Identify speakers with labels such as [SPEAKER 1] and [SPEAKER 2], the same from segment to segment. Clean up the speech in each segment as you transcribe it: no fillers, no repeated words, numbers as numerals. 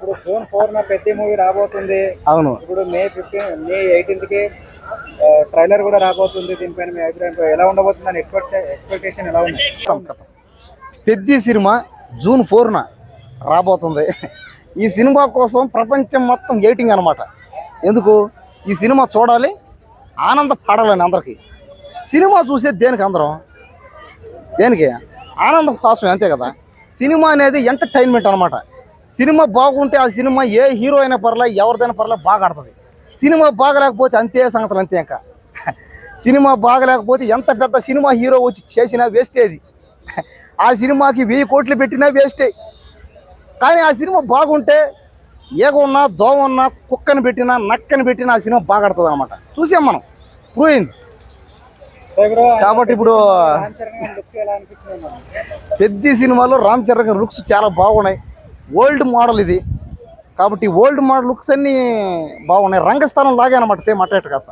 [SPEAKER 1] ఇప్పుడు జూన్ 4న పెద్ద మూవీ రాబోతుంది.
[SPEAKER 2] అవును.
[SPEAKER 1] ఇప్పుడు మే 18కి ట్రైలర్ కూడా రాబోతుంది. దీనిపైన మీ అభిప్రాయం ఎలా ఉండబోతుంది అని ఎక్స్పెక్టేషన్ ఎలా ఉంది?
[SPEAKER 2] పెద్ద సినిమా జూన్ 4న రాబోతుంది. ఈ సినిమా కోసం ప్రపంచం మొత్తం వెయిటింగ్ అనమాట. ఎందుకు ఈ సినిమా చూడాలి, ఆనంద పడాలని అందరికీ. సినిమా చూసే దేనికి అందరం, దేనికి ఆనందం కోసం, అంతే కదా. సినిమా అనేది ఎంటర్టైన్మెంట్ అనమాట. సినిమా బాగుంటే ఆ సినిమా ఏ హీరో అయినా పర్లే, ఎవరిదైనా పర్లే బాగా ఆడుతుంది. సినిమా బాగలేకపోతే అంతే సంగతులు, అంతే. ఇంకా సినిమా బాగలేకపోతే ఎంత పెద్ద సినిమా హీరో వచ్చి చేసినా వేస్టే. అది ఆ సినిమాకి 1000 కోట్లు పెట్టినా వేస్టే. కానీ ఆ సినిమా బాగుంటే ఏగున్నా దోమన్నా కుక్కని పెట్టినా నక్కని పెట్టినా ఆ సినిమా బాగా ఆడుతుంది అనమాట. చూసాం మనం, పోయింది. కాబట్టి ఇప్పుడు పెద్ద సినిమాలో రామ్ చరణ్ గారి లుక్స్ చాలా బాగున్నాయి. ఓల్డ్ మోడల్ ఇది కాబట్టి ఓల్డ్ మోడల్ లుక్స్ అన్నీ బాగున్నాయి. రంగస్థలం లాగే అనమాట, సేమ్ అట్ట కాస్త.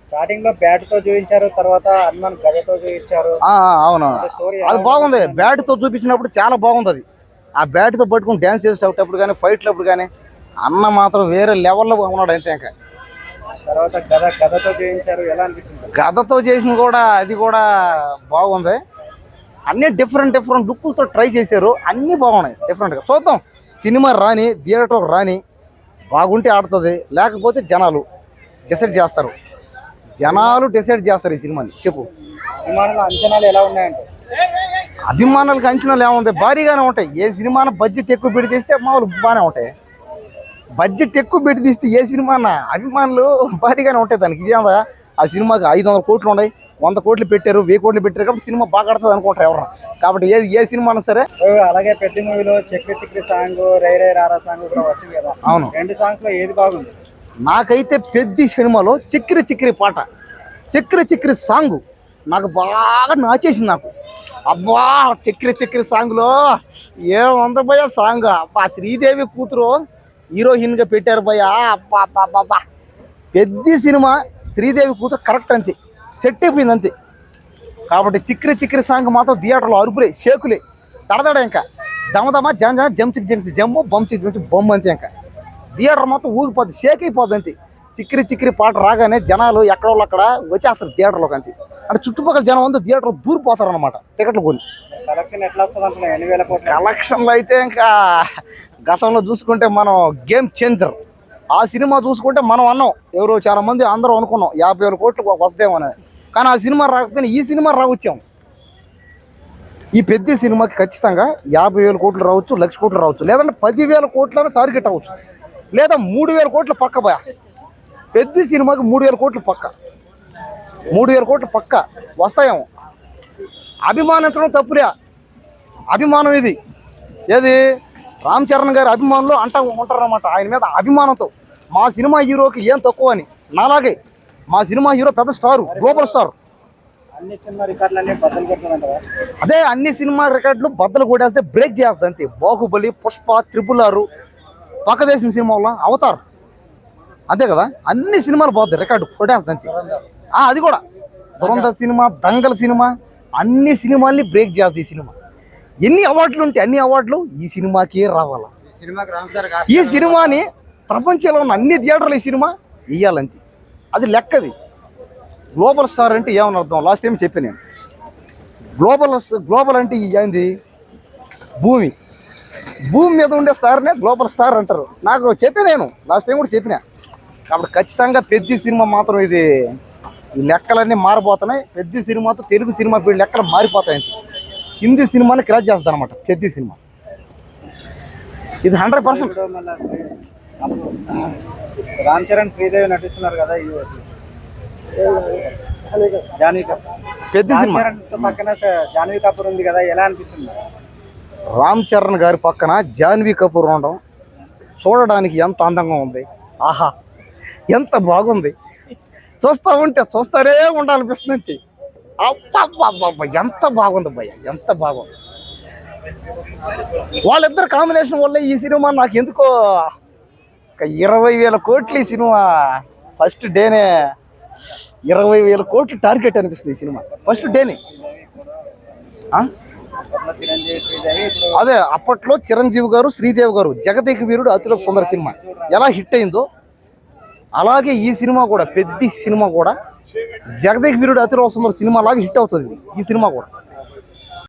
[SPEAKER 1] స్టార్టింగ్ లో బ్యాట్ తో చూపించారు, తర్వాత హనుమాన్ గదతో చూపించారు.
[SPEAKER 2] అవును, అది బాగుంది. బ్యాట్ తో చూపించినప్పుడు చాలా బాగుంది. అది ఆ బ్యాట్ తో పట్టుకుని డ్యాన్స్ చేసేటప్పుడు కానీ, ఫైట్లప్పుడు కానీ అన్న మాత్రం వేరే లెవెల్లో ఉన్నాడు, అంతే. ఇంకా
[SPEAKER 1] తర్వాత గదతో చూపించారు, ఎలా అనిపించింది?
[SPEAKER 2] గదతో చేసిన కూడా అది కూడా బాగుంది. అన్నీ డిఫరెంట్ లుక్కులతో ట్రై చేశారు. అన్నీ బాగున్నాయి డిఫరెంట్గా. చూద్దాం, సినిమా రాని, థియేటర్కి రాని, బాగుంటే ఆడుతుంది, లేకపోతే జనాలు డిసైడ్ చేస్తారు. ఈ సినిమాని. చెప్పు,
[SPEAKER 1] అభిమానుల అంచనాలు ఎలా ఉన్నాయంటే?
[SPEAKER 2] అభిమానులకు అంచనాలు ఏముంది, భారీగానే ఉంటాయి. ఏ సినిమా బడ్జెట్ ఎక్కువ పెట్టి తీస్తే మామూలు బాగానే ఉంటాయి. బడ్జెట్ ఎక్కువ పెట్టి తీస్తే ఏ సినిమా అభిమానులు భారీగానే ఉంటాయి దానికి. ఇదేందా, ఆ సినిమాకి 500 కోట్లు ఉన్నాయి, 100 కోట్లు పెట్టారు, 1000 కోట్లు పెట్టారు కాబట్టి సినిమా బాగా ఆడుతుంది అనుకుంటారు ఎవరన్నా. కాబట్టి ఏ సినిమా అయినా సరే.
[SPEAKER 1] అలాగే పెద్ద మూవీలో చక్రి సాంగ్, రై రై రారా సాంగ్ కూడా వచ్చింది కదా.
[SPEAKER 2] అవును,
[SPEAKER 1] 2 సాంగ్స్ లో ఏది బాగుంది?
[SPEAKER 2] నాకైతే పెద్ద సినిమాలో చక్రి పాట, చక్రి సాంగ్ నాకు బాగా నచ్చేసింది. నాకు అబ్బా, చక్రి సాంగ్లో ఏముంది భయ్యా సాంగ్. అబ్బా, శ్రీదేవి కూతురు హీరోయిన్గా పెట్టారు భయ్యా. అబ్బా, పెద్ద సినిమా శ్రీదేవి కూతురు కరెక్ట్, అంతే సెట్ అయిపోయింది, అంతే. కాబట్టి చక్రి సాంగ్ మాత్రం థియేటర్లో అరుపులే, షేకులే, తడదడ. ఇంకా దమదమ జంచిక్ జమ్ము బొమ్మ, అంతే. ఇంకా థియేటర్ మొత్తం ఊగిపోద్ది, షేక్ అయిపోద్ది, అంతే. చక్రి పాట రాగానే జనాలు ఎక్కడోళ్ళు అక్కడ వచ్చేస్తారు థియేటర్లోకి, అంతే. అంటే చుట్టుపక్కల జనం అంతా థియేటర్ దూరిపోతారు అనమాట టికెట్లు కొని.
[SPEAKER 1] కలెక్షన్ ఎట్లా వస్తుంది అంటున్నా? 8,000 కోట్లు
[SPEAKER 2] కలెక్షన్లు అయితే ఇంకా గతంలో చూసుకుంటే మనం గేమ్ చేంజర్. ఆ సినిమా చూసుకుంటే మనం అన్నాం, ఎవరు చాలా మంది అందరూ అనుకున్నాం 50,000 కోట్లు వస్తాయేమని. కానీ ఆ సినిమా రాకపోయినా ఈ సినిమా రావచ్చాం. ఈ పెద్ద సినిమాకి ఖచ్చితంగా 50,000 కోట్లు రావచ్చు, 1,00,000 కోట్లు రావచ్చు, లేదంటే 10,000 కోట్లను టార్గెట్ అవ్వచ్చు, లేదా 3,000 కోట్లు పక్క. పోయా పెద్ద సినిమాకి 3,000 కోట్లు పక్క, 3,000 కోట్లు పక్క వస్తాయేమో. అభిమానించడం తప్పులే, అభిమానం ఇది. ఏది రామ్ చరణ్ గారి అభిమానులు ఉంటారన్నమాట. ఆయన మీద అభిమానంతో మా సినిమా హీరోకి ఏం తక్కువ అని. నాలాగే మా సినిమా హీరో పెద్ద స్టార్, గ్లోబల్ స్టార్.
[SPEAKER 1] అన్ని సినిమా రికార్డులన్నీ బద్దలు కొడుతున్నాయంట.
[SPEAKER 2] అదే అన్ని సినిమా రికార్డులు బద్దలు కొట్టేస్తే బ్రేక్ చేస్తుంది, అంతే. బాహుబలి, పుష్ప, 666, పక్క దేశం సినిమాలో అవతార్, అంతే కదా. అన్ని సినిమాలు పోతాయి, రికార్డు కొట్టేస్తుంది, అంతే. అది కూడా దురంధర్ సినిమా, దంగల్ సినిమా, అన్ని సినిమాల్ని బ్రేక్ చేస్తుంది ఈ సినిమా. ఎన్ని అవార్డులు ఉంటాయి, అన్ని అవార్డులు ఈ సినిమాకే రావాలా. ఈ సినిమాని ప్రపంచంలో ఉన్న అన్ని థియేటర్లు ఈ సినిమా ఇయ్యాలంతే. అది లెక్కది. గ్లోబల్ స్టార్ అంటే ఏమని అర్థం? లాస్ట్ టైం చెప్పాను నేను. గ్లోబల్ అంటే ఏంది? భూమి మీద ఉండే స్టార్నే గ్లోబల్ స్టార్ అంటారు. నాకు చెప్పాను నేను, లాస్ట్ టైం కూడా చెప్పినా. కాబట్టి ఖచ్చితంగా పెద్ద సినిమా మాత్రం ఇది, ఈ లెక్కలన్నీ మారిపోతున్నాయి. పెద్ద సినిమాతో తెలుగు సినిమా లెక్కలు మారిపోతాయి. హిందీ సినిమాని క్రాచ్ చేస్తుంది అనమాట పెద్ద సినిమా. ఇది 100%.
[SPEAKER 1] రామ్ చరణ్, శ్రీదేవి నటిస్తున్నారు కదా, జాన్వీ కపూర్.
[SPEAKER 2] పెద్ద సినిమా
[SPEAKER 1] పక్కన జాన్వీ కపూర్ ఉంది కదా, ఎలా అనిపిస్తుంది?
[SPEAKER 2] రామ్ చరణ్ గారి పక్కన జాన్వీ కపూర్ ఉండడం చూడడానికి ఎంత అందంగా ఉంది. ఆహా, ఎంత బాగుంది. చూస్తూనే ఉండాలనిపిస్తుంది. అబ్బా, ఎంత బాగుంది భయ్య, ఎంత బాగుంది. వాళ్ళిద్దరు కాంబినేషన్ వల్ల ఈ సినిమా నాకు ఎందుకో 20,000 కోట్లు ఈ సినిమా ఫస్ట్ డేనే 20,000 కోట్లు టార్గెట్ అనిపిస్తుంది ఈ సినిమా ఫస్ట్ డేనే.
[SPEAKER 1] అప్పట్లో చిరంజీవి శ్రీదేవి ఇప్పుడు
[SPEAKER 2] అదే అప్పట్లో చిరంజీవి గారు శ్రీదేవి గారు జగదేక వీరుడు అతిలోక సుందర సినిమా ఎలా హిట్ అయిందో అలాగే ఈ సినిమా కూడా పెద్ద సినిమా కూడా జగదేక వీరుడు అతిలోక సుందర సినిమా లాగా హిట్ అవుతుంది ఈ సినిమా కూడా.